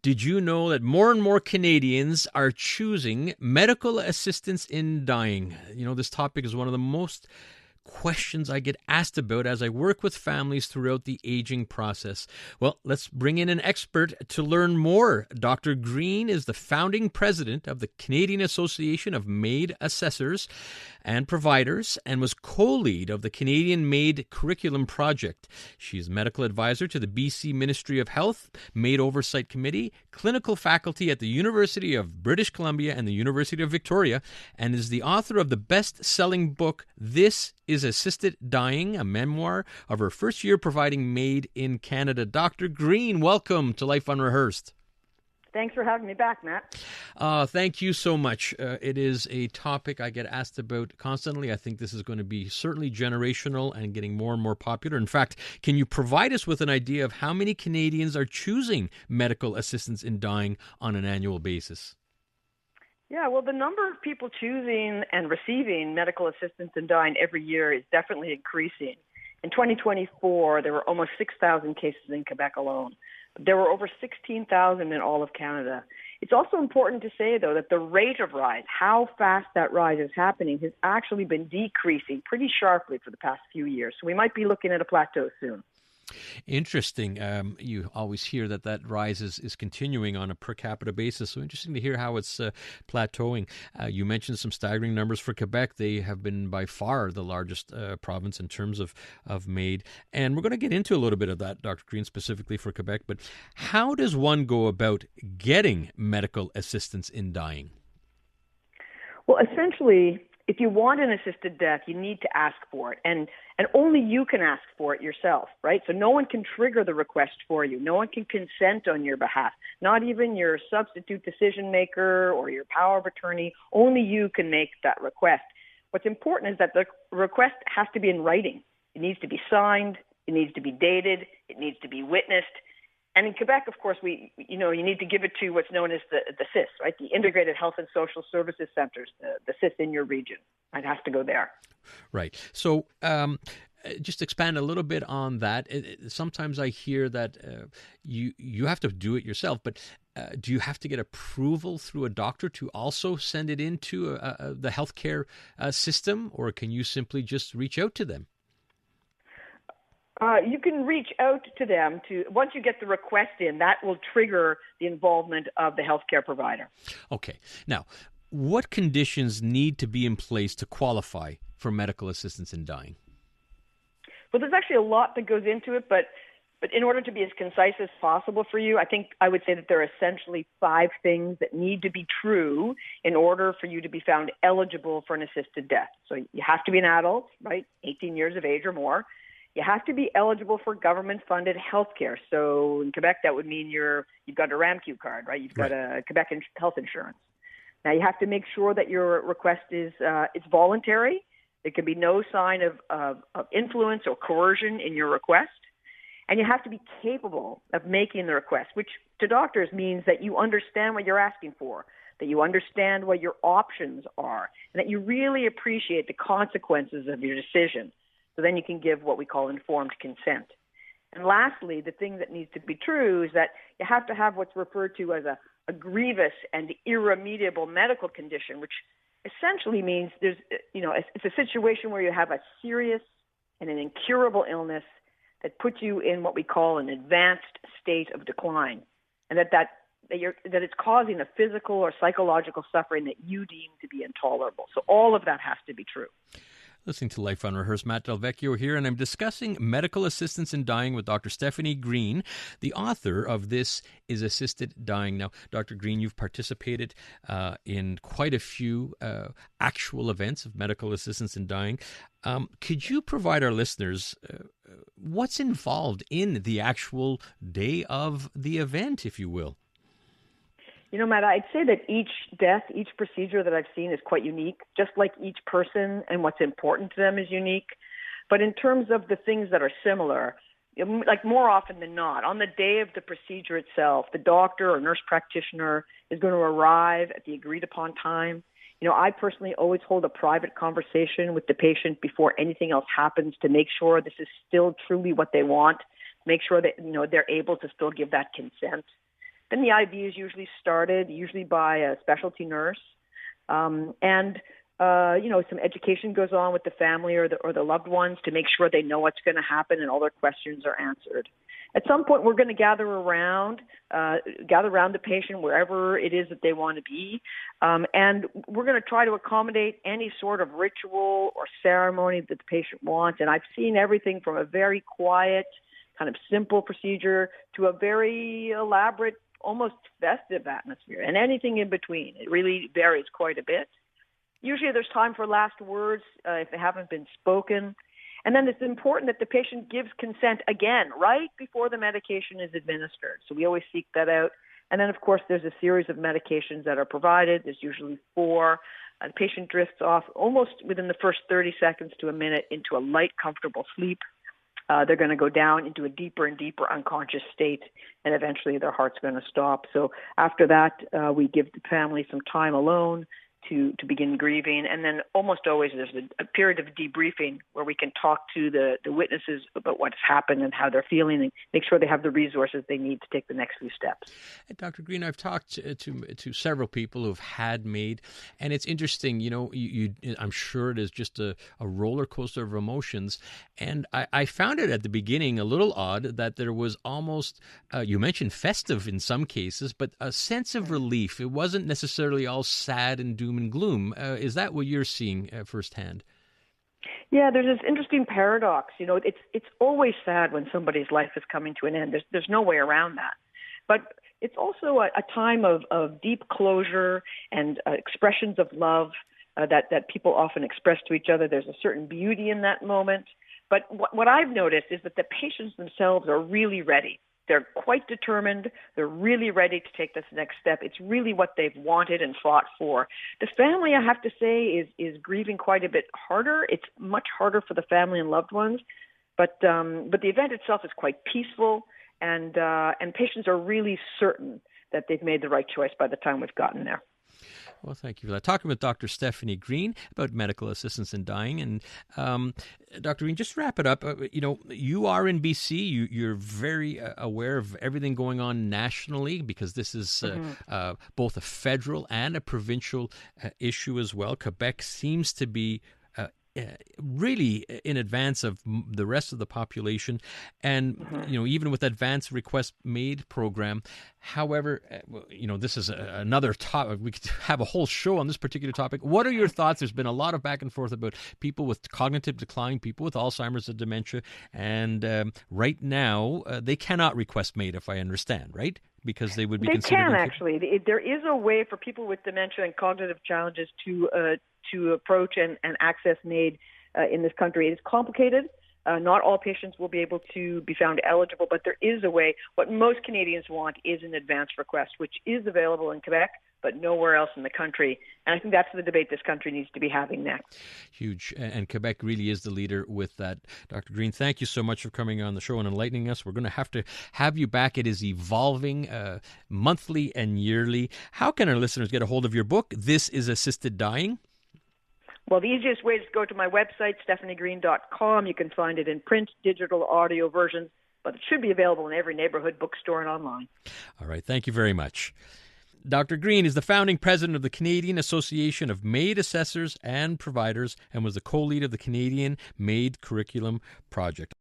Did you know that more and more Canadians are choosing medical assistance in dying? You know, this topic is one of the most questions I get asked about as I work with families throughout the aging process. Well, let's bring in an expert to learn more. Dr. Green is the founding president of the Canadian Association of MAiD Assessors and Providers and was co-lead of the Canadian MAiD Curriculum Project. She is medical advisor to the BC Ministry of Health, MAiD Oversight Committee, clinical faculty at the University of British Columbia and the University of Victoria, and is the author of the best-selling book, This is Assisted Dying, a memoir of her first year providing MAiD in Canada. Dr. Green, welcome to Life Unrehearsed. Thanks for having me back, Matt. Thank you so much. It is a topic I get asked about constantly. I think this is going to be certainly generational and getting more and more popular. In fact, can you provide us with an idea of how many Canadians are choosing medical assistance in dying on an annual basis? Yeah, well, the number of people choosing and receiving medical assistance in dying every year is definitely increasing. In 2024, there were almost 6,000 cases in Quebec alone. There were over 16,000 in all of Canada. It's also important to say, though, that the rate of rise, how fast that rise is happening, has actually been decreasing pretty sharply for the past few years. So we might be looking at a plateau soon. Interesting. You always hear that rise is continuing on a per capita basis. So interesting to hear how it's plateauing. You mentioned some staggering numbers for Quebec. They have been by far the largest province in terms of MAiD. And we're going to get into a little bit of that, Dr. Green, specifically for Quebec. But how does one go about getting medical assistance in dying? Well, essentially, if you want an assisted death, you need to ask for it. And only you can ask for it yourself, right? So no one can trigger the request for you. No one can consent on your behalf. Not even your substitute decision maker or your power of attorney. Only you can make that request. What's important is that the request has to be in writing. It needs to be signed. It needs to be dated. It needs to be witnessed. And in Quebec, of course, you need to give it to what's known as the CIS, right? The Integrated Health and Social Services Centers, the CIS in your region. It has to go there. Right. So just expand a little bit on that. Sometimes I hear that you have to do it yourself, but do you have to get approval through a doctor to also send it into the healthcare system, or can you simply just reach out to them? You can reach out to them once you get the request in, that will trigger the involvement of the healthcare provider. Okay. Now, what conditions need to be in place to qualify for medical assistance in dying? Well, there's actually a lot that goes into it, but in order to be as concise as possible for you, I think I would say that there are essentially 5 things that need to be true in order for you to be found eligible for an assisted death. So you have to be an adult, right, 18 years of age or more. You have to be eligible for government-funded health care. So in Quebec, that would mean you've got a RAMQ card, right? You've got a Quebec health insurance. Now, you have to make sure that your request is it's voluntary. There can be no sign of influence or coercion in your request. And you have to be capable of making the request, which to doctors means that you understand what you're asking for, that you understand what your options are, and that you really appreciate the consequences of your decision. So then you can give what we call informed consent. And lastly, the thing that needs to be true is that you have to have what's referred to as a grievous and irremediable medical condition, which essentially means it's a situation where you have a serious and an incurable illness that puts you in what we call an advanced state of decline, and that it's causing a physical or psychological suffering that you deem to be intolerable. So all of that has to be true. Listening to Life Unrehearsed, Matt Del Vecchio here, and I'm discussing medical assistance in dying with Dr. Stefanie Green, the author of This is Assisted Dying. Now, Dr. Green, you've participated in quite a few actual events of medical assistance in dying. Could you provide our listeners what's involved in the actual day of the event, if you will? You know, Matt, I'd say that each death, each procedure that I've seen is quite unique, just like each person and what's important to them is unique. But in terms of the things that are similar, like more often than not, on the day of the procedure itself, the doctor or nurse practitioner is going to arrive at the agreed upon time. I personally always hold a private conversation with the patient before anything else happens to make sure this is still truly what they want, make sure that, they're able to still give that consent. Then the IV is usually started, usually by a specialty nurse. Some education goes on with the family or the loved ones to make sure they know what's going to happen and all their questions are answered. At some point, we're going to gather around the patient wherever it is that they want to be, and we're going to try to accommodate any sort of ritual or ceremony that the patient wants. And I've seen everything from a very quiet, kind of simple procedure to a very elaborate, almost festive atmosphere, and anything in between. It really varies quite a bit. Usually there's time for last words if they haven't been spoken. And then it's important that the patient gives consent again, right before the medication is administered. So we always seek that out. And then, of course, there's a series of medications that are provided. There's usually 4. The patient drifts off almost within the first 30 seconds to a minute into a light, comfortable sleep. They're going to go down into a deeper and deeper unconscious state, and eventually their heart's going to stop. So after that, we give the family some time alone to begin grieving. And then almost always there's a period of debriefing where we can talk to the witnesses about what's happened and how they're feeling and make sure they have the resources they need to take the next few steps. Dr. Green, I've talked to several people who've had MAiD, and it's interesting, I'm sure it is just a roller coaster of emotions. And I found it at the beginning a little odd that there was almost, you mentioned festive in some cases, but a sense of relief. It wasn't necessarily all sad and doom and gloom. Is that what you're seeing firsthand? Yeah, there's this interesting paradox. It's always sad when somebody's life is coming to an end. There's no way around that. But it's also a time of deep closure and expressions of love that people often express to each other. There's a certain beauty in that moment. But what I've noticed is that the patients themselves are really ready. They're quite determined. They're really ready to take this next step. It's really what they've wanted and fought for. The family, I have to say, is grieving quite a bit harder. It's much harder for the family and loved ones. But the event itself is quite peaceful, and patients are really certain that they've made the right choice by the time we've gotten there. Well, thank you for that. Talking with Dr. Stefanie Green about medical assistance in dying. And Dr. Green, just to wrap it up, you are in BC. You're very aware of everything going on nationally because this is both a federal and a provincial issue as well. Quebec seems to be really in advance of the rest of the population, and even with advanced request made program. However, this is another topic. We could have a whole show on this particular topic. What are your thoughts? There's been a lot of back and forth about people with cognitive decline, people with Alzheimer's and dementia, and right now they cannot request MAiD, if I understand, right? Because they would be considered. They can actually. There is a way for people with dementia and cognitive challenges to approach and access MAiD in this country. It's complicated. Not all patients will be able to be found eligible, but there is a way. What most Canadians want is an advance request, which is available in Quebec, but nowhere else in the country. And I think that's the debate this country needs to be having next. Huge. And Quebec really is the leader with that. Dr. Green, thank you so much for coming on the show and enlightening us. We're going to have you back. It is evolving monthly and yearly. How can our listeners get a hold of your book, This is Assisted Dying? Well, the easiest way is to go to my website, stephaniegreen.com. You can find it in print, digital, audio versions, but it should be available in every neighborhood bookstore and online. All right. Thank you very much. Dr. Green is the founding president of the Canadian Association of MAiD Assessors and Providers and was the co-lead of the Canadian MAiD Curriculum Project.